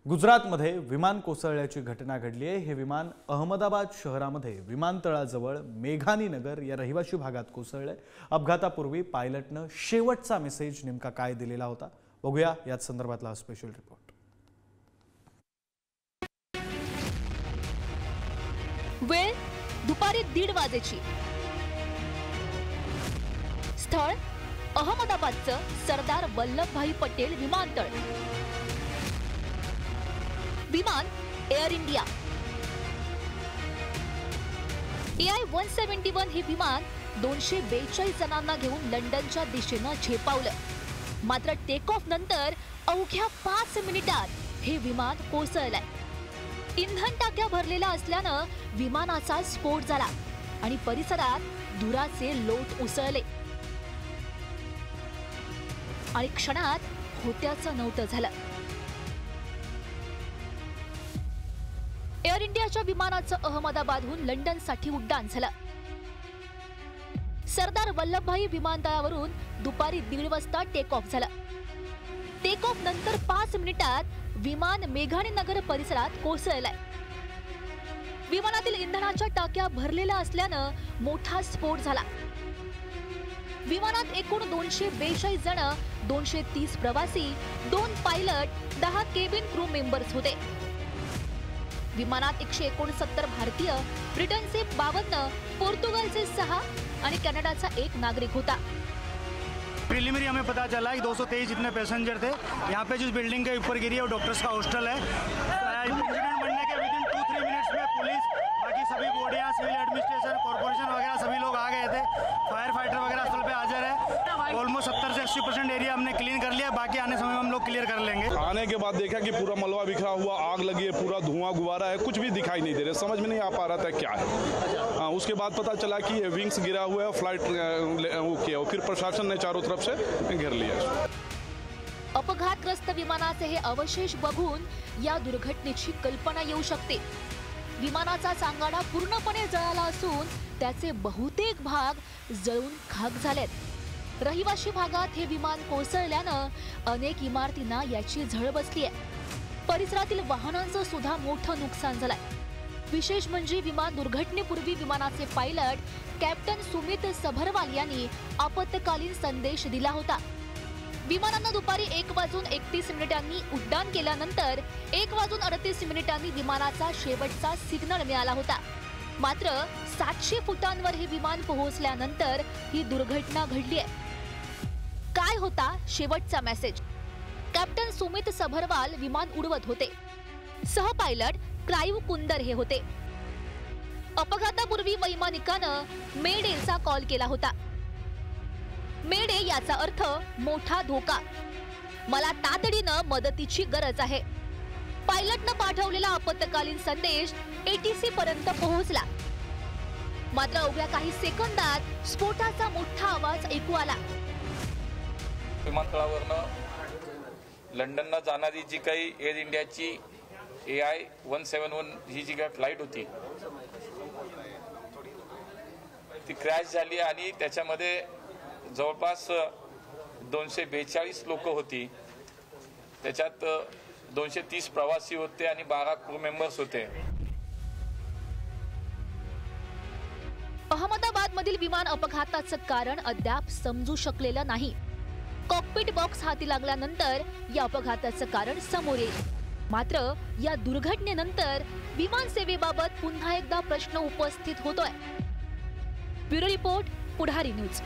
गुजरातमध्ये विमान कोसळल्याची घटना घडली आहे। हे विमान अहमदाबाद शहरामध्ये विमानतळाजवळ मेघानी नगर या रहिवासी भागात कोसळले। अपघातापूर्वी पायलटने शेवटचा मेसेज नेमका काय दिलेला होता बघूया याच संदर्भातला स्पेशल रिपोर्ट। वेळ दुपारी 1:30 वाजेची। स्थळ अहमदाबादचं सरदार वल्लभभाई पटेल विमानतळ। विमान एअर इंडिया AI-171 हे विमान 242 जणांना घेऊन लंडनच्या दिशेने झेपावलं। मात्र टेक ऑफ नंतर अवघ्या 5 मिनिटात हे विमान कोसळलंय। इंधन टाक्या भरलेल्या असल्यानं विमानाचा स्फोट झाला आणि परिसरात धुराचे लोट उसळले आणि क्षणात होत्याचं नव्हतं झालं। एअर इंडियाच्या विमानाचं अहमदाबादहून लंडनसाठी उड्डाण झालं। सरदार वल्लभभाई विमानतळावरून दुपारी 1:30 वाजता टेक ऑफ झालं। टेक ऑफ नंतर 5 मिनिटात विमान मेघानी नगर परिसरात कोसळलंय। विमानातील इंधनाच्या टाक्या भरलेल्या असल्यानं मोठा स्फोट झाला। विमानात एकूण 242 जण, 230 प्रवासी, 2 पायलट, 10 केबिन क्रू मेंबर्स होते। विमानात 169 भारतीय, ब्रिटनचे 52, पोर्तुगालचे 6 आणि कॅनडाचा 1 नागरिक होता। प्रीलिमिनरी हमें पता चला कि 223 जितने पैसेंजर थे। यहाँ पे जिस बिल्डिंग के ऊपर गिरी है वो डॉक्टर्स का हॉस्टल है। इंसिडेंट बनने के विदिन 2-3 मिनट्स में पुलिस, बाकी सभी बॉडियाँ, सिविल एडमिनिस्ट्रेशन, कॉर्पोरेशन वगैरह सभी लोग आ गए थे। फायर फाइटर वगैरह स्थल पे हाजिर है। ऑलमोस्ट 70 से 80% एरिया हमने क्लीन कर लिया, बाकी आने समय हम लोग क्लियर कर लेंगे। आने के बाद देखा कि पूरा मलबा बिखरा हुआ, आग लगी है, पूरा धुआं गुब्बारा है, कुछ भी दिखाई नहीं दे रहा, समझ में नहीं आ पा रहा था क्या है। उसके बाद पता चला कि ये विंग्स गिरा हुआ है, फ्लाइट वो किया, फिर प्रशासन ने चारों तरफ से घेर लिया। अपघातग्रस्त विमानाचे हे अवशेष बघून या दुर्घटनेची कल्पना येऊ शकते। विमानाचा सांगाडा पूर्णपणे जळाला असून त्याचे बहुतेक भाग जळून खाक झालेत। रहिवासी भागात हे विमान कोसळल्यानं अनेक इमारतींना याची झळ बसली आहे। परिसरातील वाहनांचं सुद्धा मोठं नुकसान झालंय। विशेष म्हणजे विमान दुर्घटनेपूर्वी विमानाचे पायलट कॅप्टन सुमित सबरवाल यांनी आपत्कालीन संदेश दिला होता। विमानानं दुपारी 1:31 उड्डाण केल्यानंतर 1:38 विमानाचा शेवटचा सिग्नल मिळाला होता। मात्र 700 फुटांवर हे विमान पोहोचल्यानंतर ही दुर्घटना घडली आहे। काय होता शेवटचा मेसेज? कॅप्टन सुमित सबरवाल विमान उडवत होते। सहपायलट क्राइव कुंदर हे होते। अपघातापूर्वी वैमानिकानं मेडेचा कॉल केला होता। मेडे याचा अर्थ मोठा धोका, मला तातडीनं मदतीची गरज आहे। पायलटनं पाठवलेला आपत्कालीन संदेश ATC पर्यंत पोहोचला। मात्र अवघ्या काही सेकंदात स्फोटाचा मोठा आवाज ऐकू आला। विमानतळावरनं लंडनला जाणारी जी काही एअर इंडियाची AI-171 ही जी काही फ्लाईट होती ती क्रॅश झाली आणि त्याच्यामध्ये जवळपास 242 लोक होती। त्याच्यात 230 प्रवासी होते आणि 12 क्रू मेंबर्स होते। अहमदाबादमधील विमान अपघाताचं कारण अद्याप समजू शकलेलं नाही। कॉकपिट बॉक्स हाती लागल्यानंतर या अपघाताचं कारण समोर येईल। मात्र या दुर्घटनेनंतर विमान सेवेबाबत पुन्हा एकदा प्रश्न उपस्थित होतोय। ब्युरो रिपोर्ट, पुढारी न्यूज।